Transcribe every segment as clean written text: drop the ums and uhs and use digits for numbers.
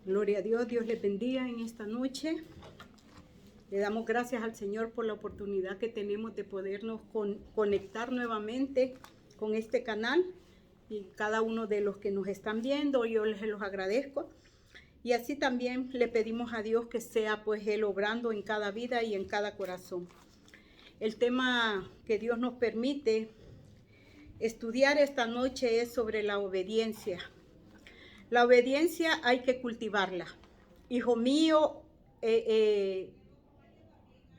Gloria a Dios, Dios les bendiga en esta noche. Le damos gracias al Señor por la oportunidad que tenemos de podernos conectar nuevamente con este canal y cada uno de los que nos están viendo, yo les los agradezco. Y así también le pedimos a Dios que sea pues Él obrando en cada vida y en cada corazón. El tema que Dios nos permite estudiar esta noche es sobre la obediencia. La obediencia hay que cultivarla. Hijo mío,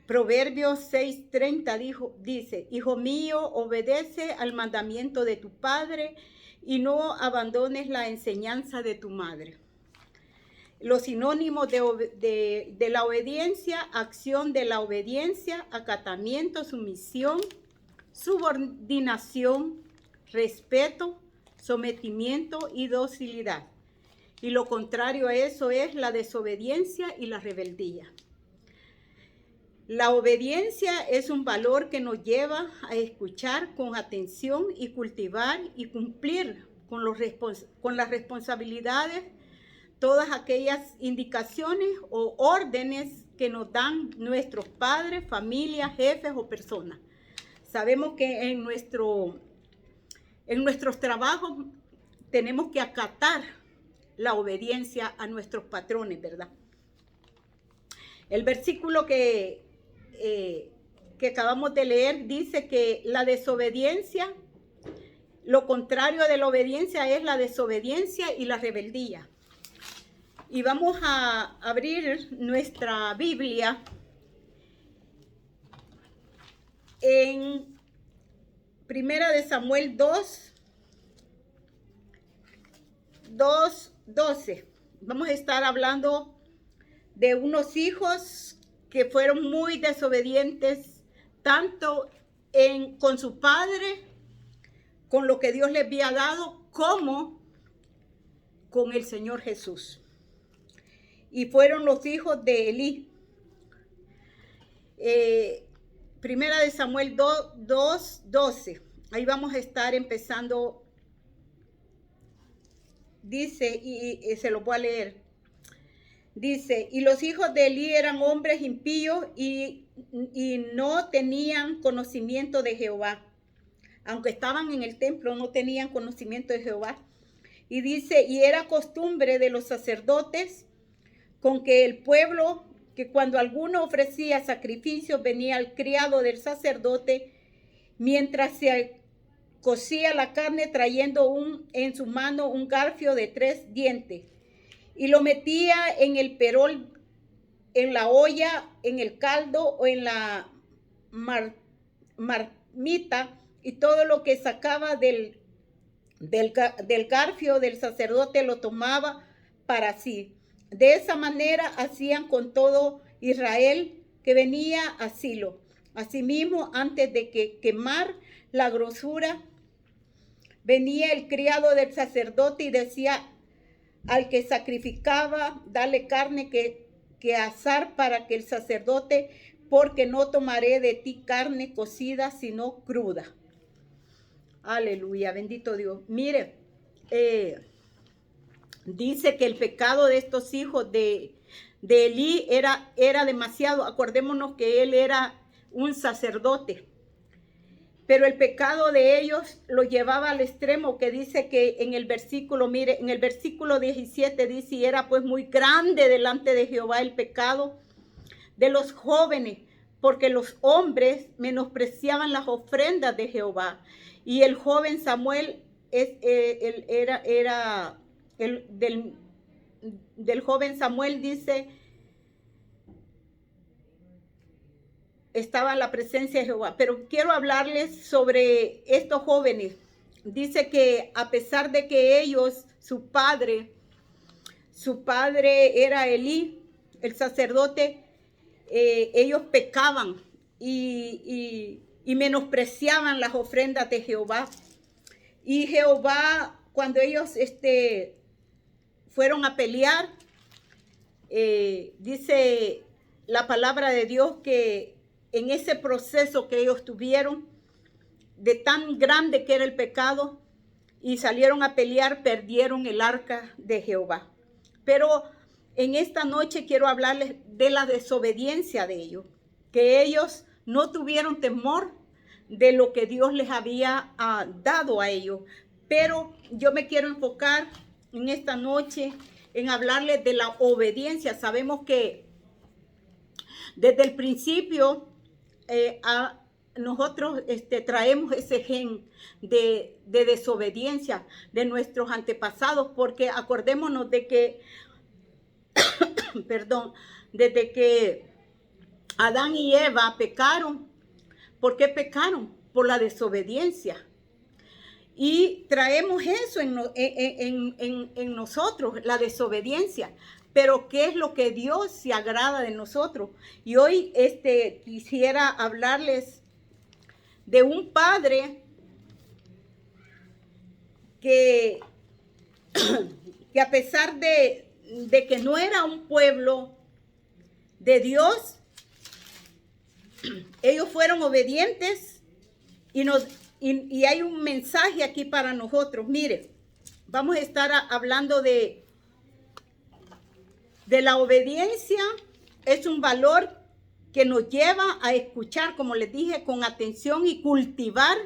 Proverbios 6:30 dice, hijo mío, obedece al mandamiento de tu padre y no abandones la enseñanza de tu madre. Los sinónimos de la obediencia: acción de la obediencia, acatamiento, sumisión, subordinación, respeto, sometimiento y docilidad. Y lo contrario a eso es la desobediencia y la rebeldía. La obediencia es un valor que nos lleva a escuchar con atención y cultivar y cumplir con las responsabilidades, todas aquellas indicaciones o órdenes que nos dan nuestros padres, familias, jefes o personas. Sabemos que en nuestros trabajos tenemos que acatar la obediencia a nuestros patrones, ¿verdad? El versículo que acabamos de leer dice que la desobediencia, lo contrario de la obediencia es la desobediencia y la rebeldía. Y vamos a abrir nuestra Biblia en Primera de Samuel 2:12. Vamos a estar hablando de unos hijos que fueron muy desobedientes, tanto con su padre, con lo que Dios les había dado, como con el Señor Jesús. Y fueron los hijos de Elí. Primera de Samuel 2:12. Ahí vamos a estar empezando. Dice, y se lo voy a leer. Dice, y los hijos de Elí eran hombres impíos y no tenían conocimiento de Jehová. Aunque estaban en el templo, no tenían conocimiento de Jehová. Y dice, y era costumbre de los sacerdotes con que el pueblo, que cuando alguno ofrecía sacrificios, venía al criado del sacerdote, mientras se cocía la carne, trayendo en su mano un garfio de 3 dientes, y lo metía en el perol, en la olla, en el caldo o en la marmita, y todo lo que sacaba del garfio del sacerdote lo tomaba para sí. De esa manera hacían con todo Israel que venía a Silo. Asimismo, antes de quemar la grosura, venía el criado del sacerdote y decía al que sacrificaba, dale carne que asar para que el sacerdote, porque no tomaré de ti carne cocida, sino cruda. Aleluya, bendito Dios. Mire, dice que el pecado de estos hijos de Elí era demasiado. Acordémonos que él era un sacerdote. Pero el pecado de ellos lo llevaba al extremo, que dice que en el versículo, mire, en el versículo 17 dice, y era pues muy grande delante de Jehová el pecado de los jóvenes, porque los hombres menospreciaban las ofrendas de Jehová. Y el joven Samuel del joven Samuel dice, estaba en la presencia de Jehová. Pero quiero hablarles sobre estos jóvenes. Dice que a pesar de que ellos, su padre era Elí, el sacerdote, ellos pecaban y menospreciaban las ofrendas de Jehová. Y Jehová, cuando ellos fueron a pelear, dice la palabra de Dios que en ese proceso que ellos tuvieron, de tan grande que era el pecado, y salieron a pelear, perdieron el arca de Jehová. Pero en esta noche quiero hablarles de la desobediencia de ellos, que ellos no tuvieron temor de lo que Dios les había dado a ellos. Pero yo me quiero enfocar en esta noche en hablarles de la obediencia. Sabemos que desde el principio nosotros traemos ese gen de desobediencia de nuestros antepasados, porque acordémonos de que, perdón, desde que Adán y Eva pecaron. ¿Por qué pecaron? Por la desobediencia. Y traemos eso en nosotros, la desobediencia. Pero ¿qué es lo que Dios se agrada de nosotros? Y hoy quisiera hablarles de un padre que a pesar de que no era un pueblo de Dios, ellos fueron obedientes y hay un mensaje aquí para nosotros. Mire, vamos a estar hablando de la obediencia. Es un valor que nos lleva a escuchar, como les dije, con atención y cultivar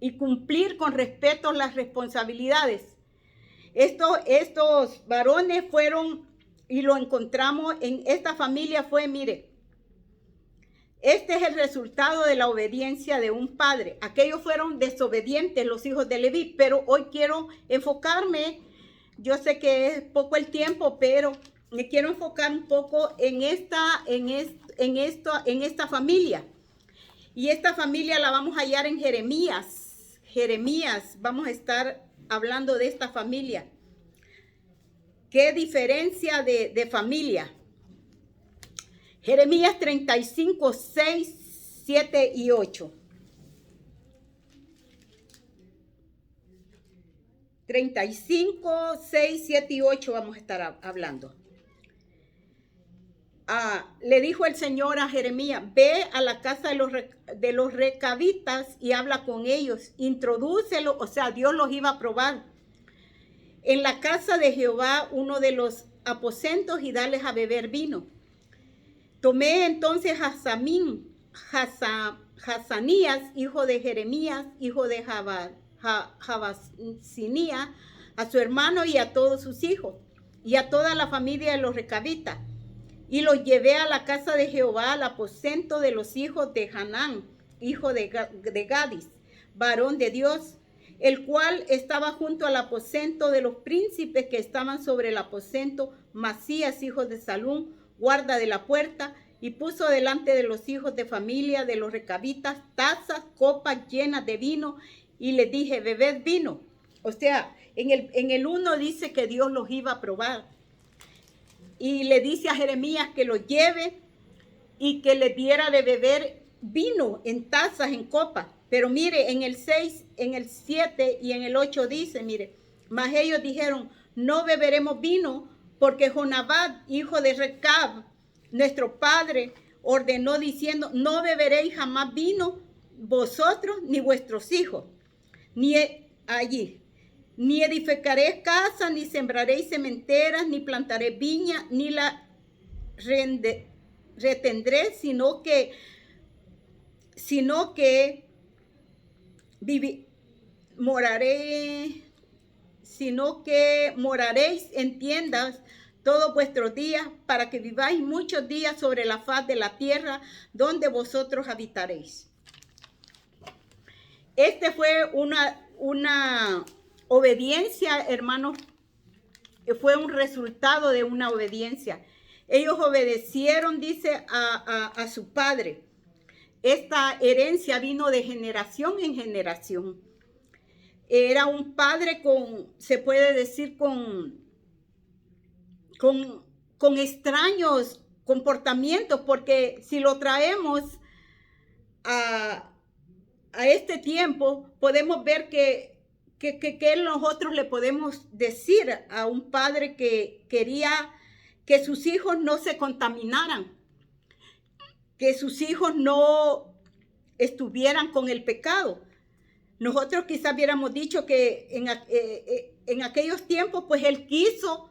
y cumplir con respeto las responsabilidades. Estos varones fueron, y lo encontramos en esta familia, mire, este es el resultado de la obediencia de un padre. Aquellos fueron desobedientes, los hijos de Leví, pero hoy quiero enfocarme, yo sé que es poco el tiempo, pero me quiero enfocar un poco en esta familia. Y esta familia la vamos a hallar en Jeremías. Jeremías, vamos a estar hablando de esta familia. ¿Qué diferencia de familia? Jeremías 35, 6, 7 y 8. 35, 6, 7 y 8 vamos a estar hablando. Le dijo el Señor a Jeremías: ve a la casa de los recabitas y habla con ellos, introdúcelo, o sea, Dios los iba a probar. En la casa de Jehová, uno de los aposentos, y darles a beber vino. Tomé entonces a Hazanías, hijo de Jeremías, hijo de Jabasinía, a su hermano y a todos sus hijos, y a toda la familia de los recabitas. Y los llevé a la casa de Jehová, al aposento de los hijos de Hanán, hijo de Gadis, varón de Dios, el cual estaba junto al aposento de los príncipes que estaban sobre el aposento, Masías, hijo de Salún, guarda de la puerta, y puso delante de los hijos de familia de los recabitas tazas, copas llenas de vino, y les dije: bebed vino. O sea, en el 1 dice que Dios los iba a probar. Y le dice a Jeremías que los lleve y que les diera de beber vino en tazas, en copas. Pero mire, en el 6, en el 7 y en el 8 dice, mire, mas ellos dijeron: no beberemos vino, porque Jonadab, hijo de Recab, nuestro padre, ordenó diciendo: no beberéis jamás vino, vosotros ni vuestros hijos, ni edificaréis casa, ni sembraréis sementeras, ni plantaréis viña, ni la retendré, sino que moraréis en tiendas todos vuestros días, para que viváis muchos días sobre la faz de la tierra donde vosotros habitaréis. Fue una obediencia, hermanos, fue un resultado de una obediencia. Ellos obedecieron, dice, a su padre. Esta herencia vino de generación en generación. Era un padre se puede decir, con extraños comportamientos, porque si lo traemos a este tiempo, podemos ver que nosotros le podemos decir a un padre que quería que sus hijos no se contaminaran, que sus hijos no estuvieran con el pecado. Nosotros quizás hubiéramos dicho que en aquellos tiempos, pues él quiso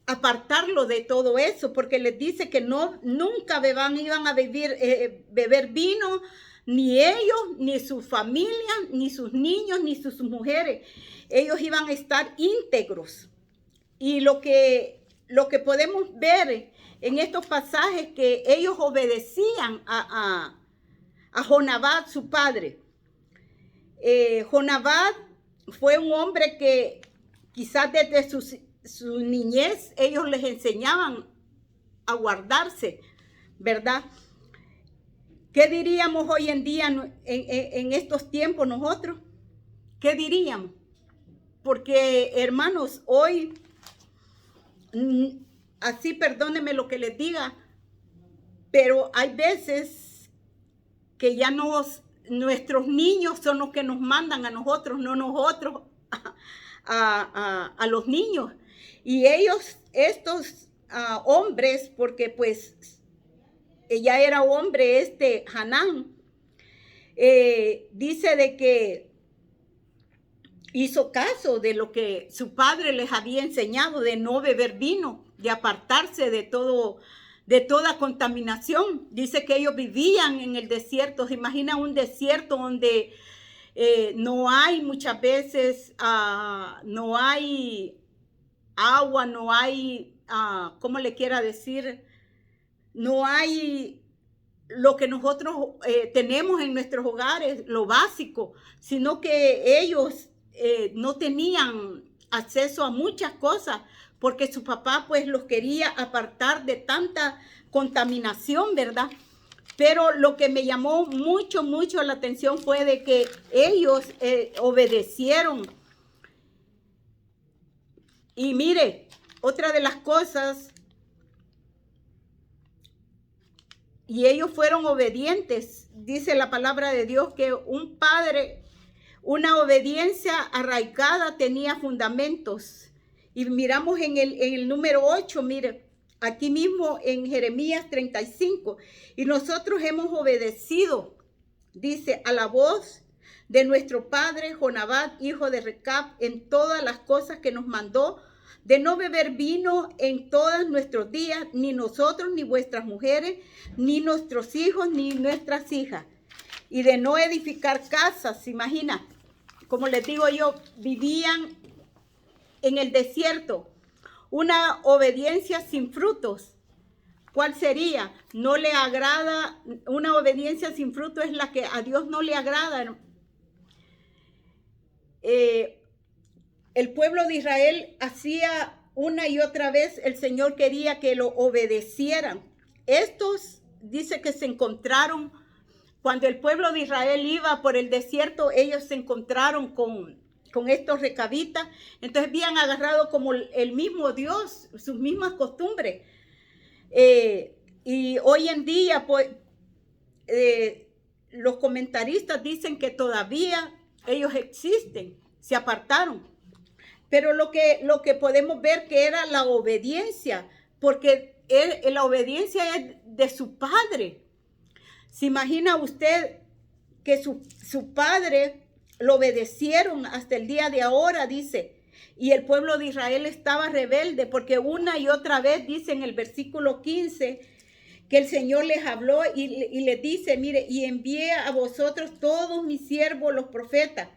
apartarlo de todo eso, porque les dice que nunca iban a beber vino, ni ellos, ni su familia, ni sus niños, ni sus mujeres. Ellos iban a estar íntegros. Y lo que podemos ver en estos pasajes, que ellos obedecían a Jonabad, su padre. Jonabad fue un hombre que quizás desde su niñez ellos les enseñaban a guardarse, ¿verdad? ¿Qué diríamos hoy en día en estos tiempos nosotros? ¿Qué diríamos? Porque, hermanos, hoy, así perdónenme lo que les diga, pero hay veces que ya nuestros niños son los que nos mandan a nosotros, no nosotros a los niños. Y ellos, estos hombres, porque pues ya era hombre Hanán, dice de que hizo caso de lo que su padre les había enseñado, de no beber vino, de apartarse de toda contaminación. Dice que ellos vivían en el desierto. Se imagina un desierto donde no hay muchas veces, no hay agua, no hay, ¿cómo le quiera decir? No hay lo que nosotros tenemos en nuestros hogares, lo básico, sino que ellos no tenían acceso a muchas cosas, porque su papá pues los quería apartar de tanta contaminación, ¿verdad? Pero lo que me llamó mucho la atención fue de que ellos obedecieron. Y mire, otra de las cosas, y ellos fueron obedientes, dice la palabra de Dios, que un padre, una obediencia arraigada tenía fundamentos. Y miramos en el número 8, mire, aquí mismo en Jeremías 35, y nosotros hemos obedecido, dice, a la voz de nuestro padre Jonabad, hijo de Recab, en todas las cosas que nos mandó, de no beber vino en todos nuestros días, ni nosotros, ni vuestras mujeres, ni nuestros hijos, ni nuestras hijas, y de no edificar casas. ¿Se imagina? Como les digo yo, vivían en el desierto, una obediencia sin frutos. ¿Cuál sería? No le agrada, una obediencia sin fruto es la que a Dios no le agrada. El pueblo de Israel hacía una y otra vez, el Señor quería que lo obedecieran. Estos, dice que se encontraron, cuando el pueblo de Israel iba por el desierto, ellos se encontraron con estos recabitas. Entonces habían agarrado como el mismo Dios, sus mismas costumbres. Y hoy en día, pues, los comentaristas dicen que todavía ellos existen, se apartaron. Pero lo que podemos ver que era la obediencia, porque la obediencia es de su padre. ¿Se imagina usted que su padre lo obedecieron hasta el día de ahora? Dice, y el pueblo de Israel estaba rebelde, porque una y otra vez dice en el versículo 15 que el Señor les habló y les dice, mire, y envié a vosotros todos mis siervos, los profetas.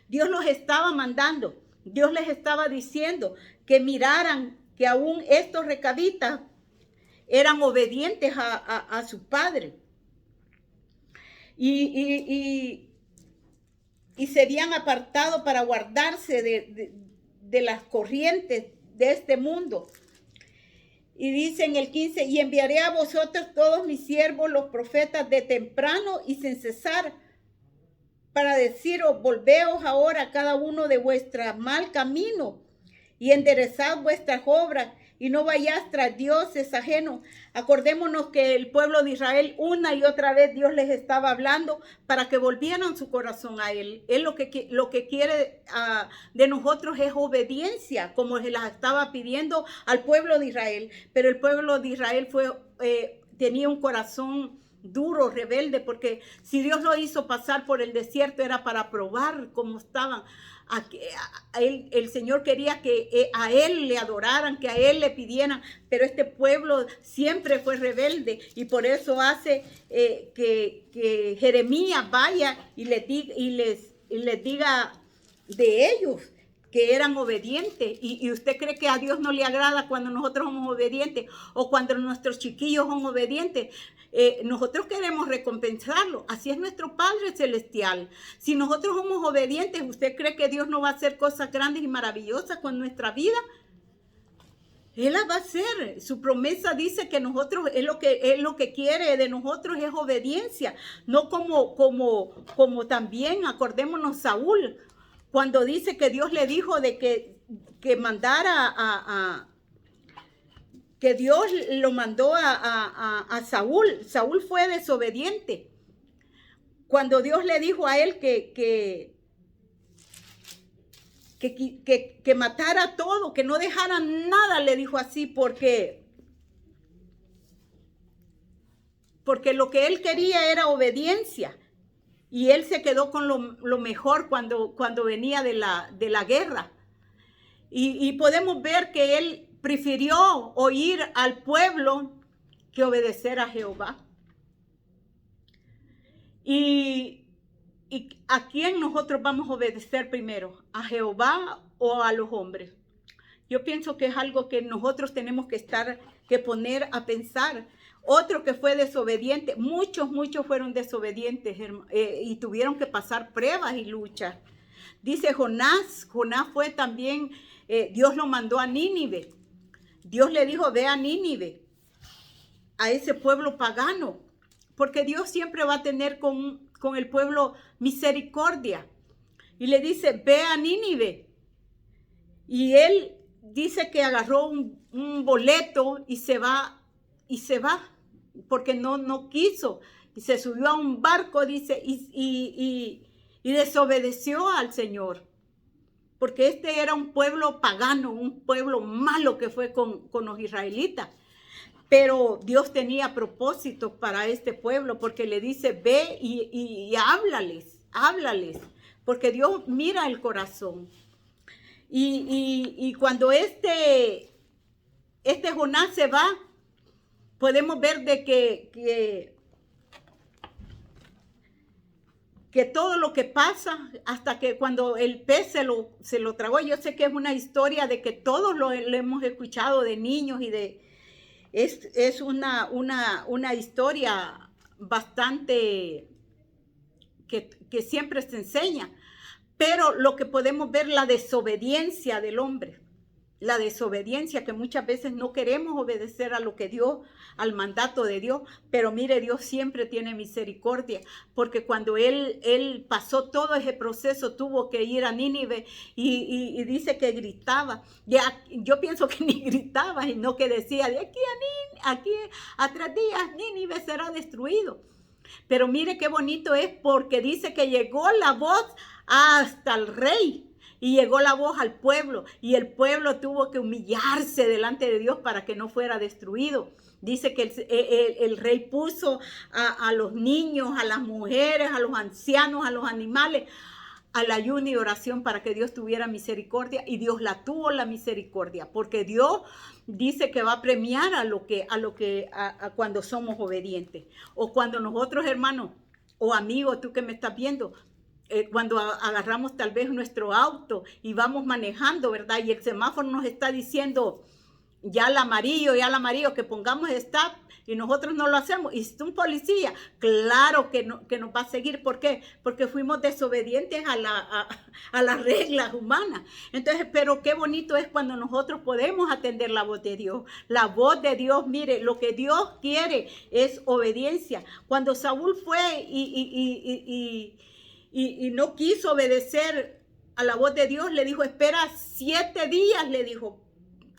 Dios los estaba mandando. Dios les estaba diciendo que miraran que aún estos recabitas eran obedientes a su padre. Y se habían apartado para guardarse de las corrientes de este mundo. Y dice en el 15, y enviaré a vosotros todos mis siervos, los profetas, de temprano y sin cesar, para deciros, volveos ahora cada uno de vuestro mal camino y enderezad vuestras obras y no vayáis tras dioses ajenos. Acordémonos que el pueblo de Israel una y otra vez Dios les estaba hablando para que volvieran su corazón a Él. Él lo que quiere de nosotros es obediencia, como se las estaba pidiendo al pueblo de Israel. Pero el pueblo de Israel tenía un corazón duro, rebelde, porque si Dios lo hizo pasar por el desierto era para probar cómo estaban. El Señor quería que a Él le adoraran, que a Él le pidieran, pero este pueblo siempre fue rebelde y por eso hace que Jeremías vaya y les diga de ellos que eran obedientes. ¿Y usted cree que a Dios no le agrada cuando nosotros somos obedientes o cuando nuestros chiquillos son obedientes? Nosotros queremos recompensarlo. Así es nuestro Padre Celestial. Si nosotros somos obedientes, ¿usted cree que Dios no va a hacer cosas grandes y maravillosas con nuestra vida? Él la va a hacer. Su promesa dice que nosotros, es lo que quiere de nosotros es obediencia. No como también, acordémonos, Saúl, cuando dice que Dios le dijo de que mandara que Dios lo mandó a Saúl. Saúl fue desobediente. Cuando Dios le dijo a él que matara todo, que no dejara nada, le dijo así, porque lo que él quería era obediencia. Y él se quedó con lo mejor cuando venía de la guerra. Y podemos ver que él prefirió oír al pueblo que obedecer a Jehová. ¿Y a quién nosotros vamos a obedecer primero? ¿A Jehová o a los hombres? Yo pienso que es algo que nosotros tenemos que poner a pensar. Otro que fue desobediente, muchos fueron desobedientes y tuvieron que pasar pruebas y luchas. Dice Jonás fue también, Dios lo mandó a Nínive. Dios le dijo, ve a Nínive, a ese pueblo pagano, porque Dios siempre va a tener con el pueblo misericordia. Y le dice, ve a Nínive. Y él dice que agarró un boleto y se va, porque no quiso. Y se subió a un barco, dice, y desobedeció al Señor. Porque este era un pueblo pagano, un pueblo malo que fue con los israelitas. Pero Dios tenía propósitos para este pueblo, porque le dice, ve y háblales, porque Dios mira el corazón. Y cuando este Jonás se va, podemos ver de que todo lo que pasa, hasta que cuando el pez se lo tragó, yo sé que es una historia de que todos lo hemos escuchado de niños y es una historia bastante que siempre se enseña, pero lo que podemos ver, la desobediencia del hombre, la desobediencia que muchas veces no queremos obedecer a lo que Dios, al mandato de Dios, pero mire, Dios siempre tiene misericordia, porque cuando él pasó todo ese proceso, tuvo que ir a Nínive y dice que gritaba. Ya, yo pienso que ni gritaba, sino que decía, de aquí a 3 días Nínive será destruido. Pero mire qué bonito es, porque dice que llegó la voz hasta el rey. Y llegó la voz al pueblo y el pueblo tuvo que humillarse delante de Dios para que no fuera destruido. Dice que el rey puso a los niños, a las mujeres, a los ancianos, a los animales, al ayuno y oración para que Dios tuviera misericordia, y Dios la tuvo la misericordia, porque Dios dice que va a premiar a cuando somos obedientes, o cuando nosotros, hermanos o amigos, tú que me estás viendo, cuando agarramos tal vez nuestro auto y vamos manejando, ¿verdad? Y el semáforo nos está diciendo ya al amarillo, que pongamos stop, y nosotros no lo hacemos. Y si es un policía, claro que nos va a seguir. ¿Por qué? Porque fuimos desobedientes a las reglas humanas. Entonces, pero qué bonito es cuando nosotros podemos atender la voz de Dios. La voz de Dios, mire, lo que Dios quiere es obediencia. Cuando Saúl fue y no quiso obedecer a la voz de Dios, le dijo, espera 7 días, le dijo,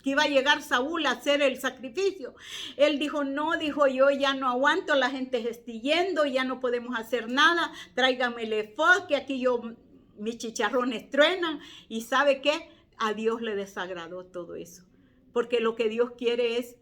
que iba a llegar Saúl a hacer el sacrificio. Él dijo, no, dijo, yo ya no aguanto, la gente está yendo, ya no podemos hacer nada, tráigame el efod, que aquí mis chicharrones truenan. Y ¿sabe qué? A Dios le desagradó todo eso, porque lo que Dios quiere es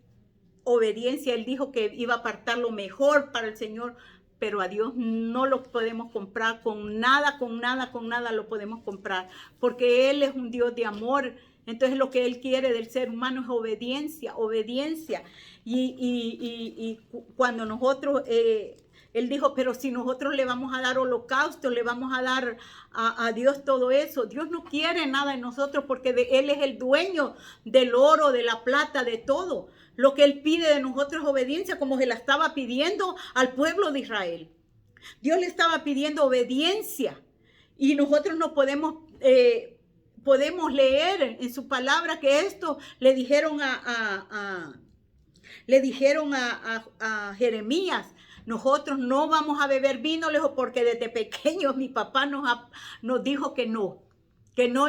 obediencia. Él dijo que iba a apartar lo mejor para el Señor, pero a Dios no lo podemos comprar con nada, con nada, con nada lo podemos comprar, porque Él es un Dios de amor. Entonces lo que Él quiere del ser humano es obediencia, obediencia. Y cuando nosotros, Él dijo, pero si nosotros le vamos a dar holocausto, le vamos a dar a Dios todo eso, Dios no quiere nada de nosotros, porque Él es el dueño del oro, de la plata, de todo. Lo que Él pide de nosotros es obediencia, como se la estaba pidiendo al pueblo de Israel. Dios le estaba pidiendo obediencia, y nosotros no podemos leer en su palabra que esto le dijeron a Jeremías: nosotros no vamos a beber vino, lejos, porque desde pequeños mi papá nos dijo que no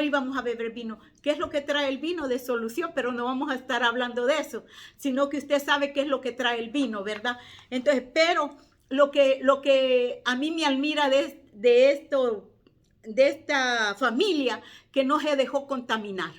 íbamos a beber vino. ¿Qué es lo que trae el vino? De solución, pero no vamos a estar hablando de eso, sino que usted sabe qué es lo que trae el vino, ¿verdad? Entonces, pero lo que a mí me admira de esta familia, que no se dejó contaminar.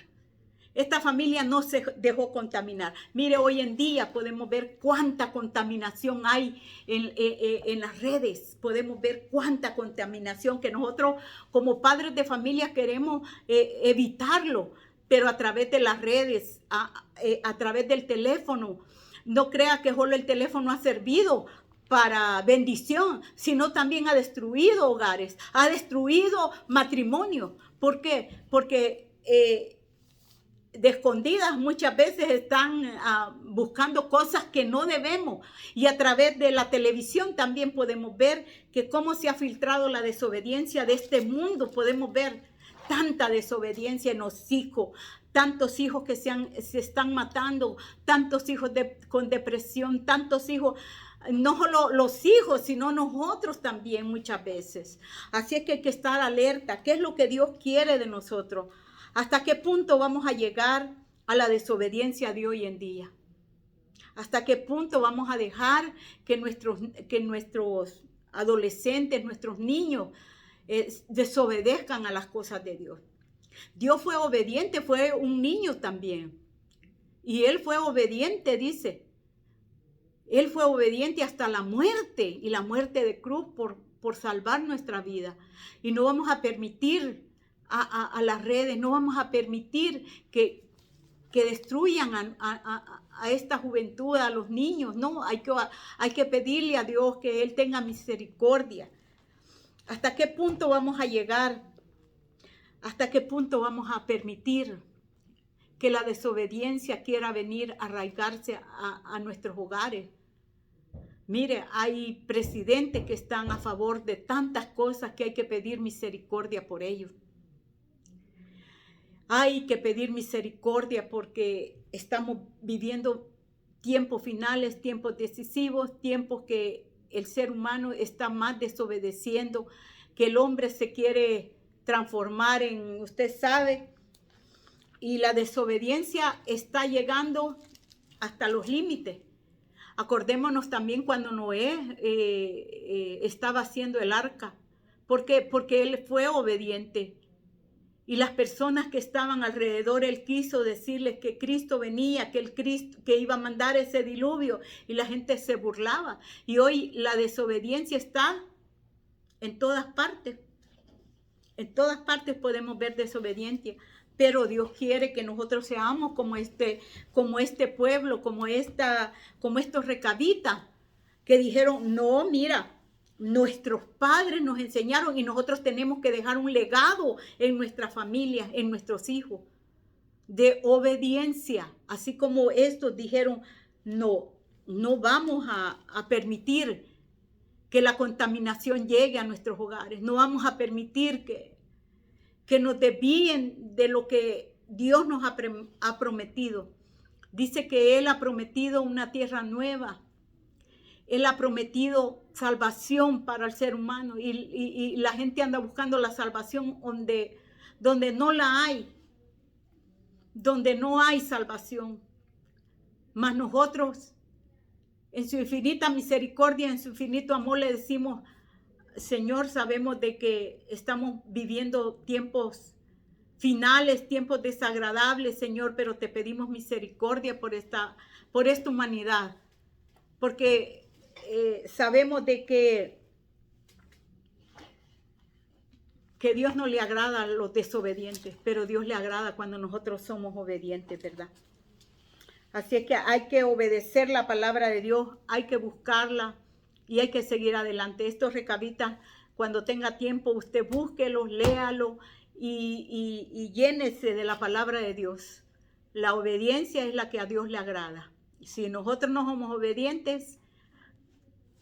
Esta familia no se dejó contaminar. Mire, hoy en día podemos ver cuánta contaminación hay en las redes. Podemos ver cuánta contaminación, que nosotros como padres de familia queremos evitarlo, pero a través de las redes, a través del teléfono. No crea que solo el teléfono ha servido para bendición, sino también ha destruido hogares, ha destruido matrimonio. ¿Por qué? Porque de escondidas muchas veces están buscando cosas que no debemos, y a través de la televisión también podemos ver que cómo se ha filtrado la desobediencia de este mundo. Podemos ver tanta desobediencia en los hijos, tantos hijos que se están matando, tantos hijos con depresión, tantos hijos, no solo los hijos, sino nosotros también muchas veces. Así es que hay que estar alerta. ¿Qué es lo que Dios quiere de nosotros? ¿Hasta qué punto vamos a llegar a la desobediencia de hoy en día? ¿Hasta qué punto vamos a dejar que nuestros adolescentes, nuestros niños desobedezcan a las cosas de Dios? Dios fue obediente, fue un niño también. Y Él fue obediente, dice. Él fue obediente hasta la muerte, y la muerte de cruz por salvar nuestra vida. Y no vamos a permitir a las redes, no vamos a permitir que destruyan a esta juventud, a los niños. No, hay que pedirle a Dios que Él tenga misericordia. ¿Hasta qué punto vamos a llegar? ¿Hasta qué punto vamos a permitir que la desobediencia quiera venir a arraigarse a nuestros hogares? Mire, hay presidentes que están a favor de tantas cosas que hay que pedir misericordia por ellos. Hay que pedir misericordia porque estamos viviendo tiempos finales, tiempos decisivos, tiempos que el ser humano está más desobedeciendo, que el hombre se quiere transformar en, usted sabe, y la desobediencia está llegando hasta los límites. Acordémonos también cuando Noé estaba haciendo el arca. ¿Por qué? Porque él fue obediente. Y las personas que estaban alrededor, él quiso decirles que Cristo venía, que iba a mandar ese diluvio, y la gente se burlaba. Y hoy la desobediencia está en todas partes. En todas partes podemos ver desobediencia. Pero Dios quiere que nosotros seamos como este pueblo, como estos recabitas, que dijeron: no, mira, nuestros padres nos enseñaron y nosotros tenemos que dejar un legado en nuestras familias, en nuestros hijos, de obediencia. Así como estos dijeron: no vamos a permitir que la contaminación llegue a nuestros hogares. No vamos a permitir que nos desvíen de lo que Dios nos ha prometido. Dice que Él ha prometido una tierra nueva. Él ha prometido salvación para el ser humano, y la gente anda buscando la salvación donde no la hay, donde no hay salvación. Mas nosotros, en su infinita misericordia, en su infinito amor, le decimos: Señor, sabemos de que estamos viviendo tiempos finales, tiempos desagradables, Señor, pero te pedimos misericordia por esta humanidad, porque sabemos de que Dios no le agrada a los desobedientes, pero Dios le agrada cuando nosotros somos obedientes, ¿verdad? Así es que hay que obedecer la palabra de Dios, hay que buscarla y hay que seguir adelante. Estos recabitas, cuando tenga tiempo, usted búsquelos, léalo y llénese de la palabra de Dios. La obediencia es la que a Dios le agrada. Si nosotros no somos obedientes,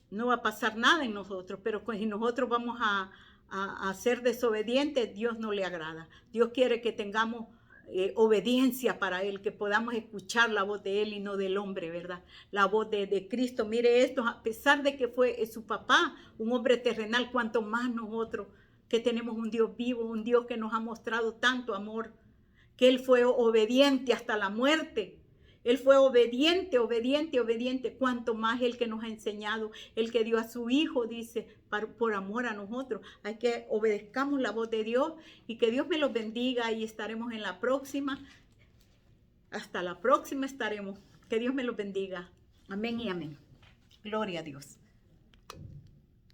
no va a pasar nada en nosotros, pero si nosotros vamos a ser desobedientes, Dios no le agrada. Dios quiere que tengamos obediencia para Él, que podamos escuchar la voz de Él y no del hombre, ¿verdad? La voz de Cristo. Mire esto, a pesar de que fue su papá, un hombre terrenal, cuanto más nosotros que tenemos un Dios vivo, un Dios que nos ha mostrado tanto amor, que Él fue obediente hasta la muerte. Él fue obediente, obediente, obediente. Cuanto más el que nos ha enseñado, el que dio a su Hijo, dice, por amor a nosotros. Hay que obedezcamos la voz de Dios y que Dios me los bendiga y estaremos en la próxima. Hasta la próxima estaremos. Que Dios me los bendiga. Amén y amén. Gloria a Dios.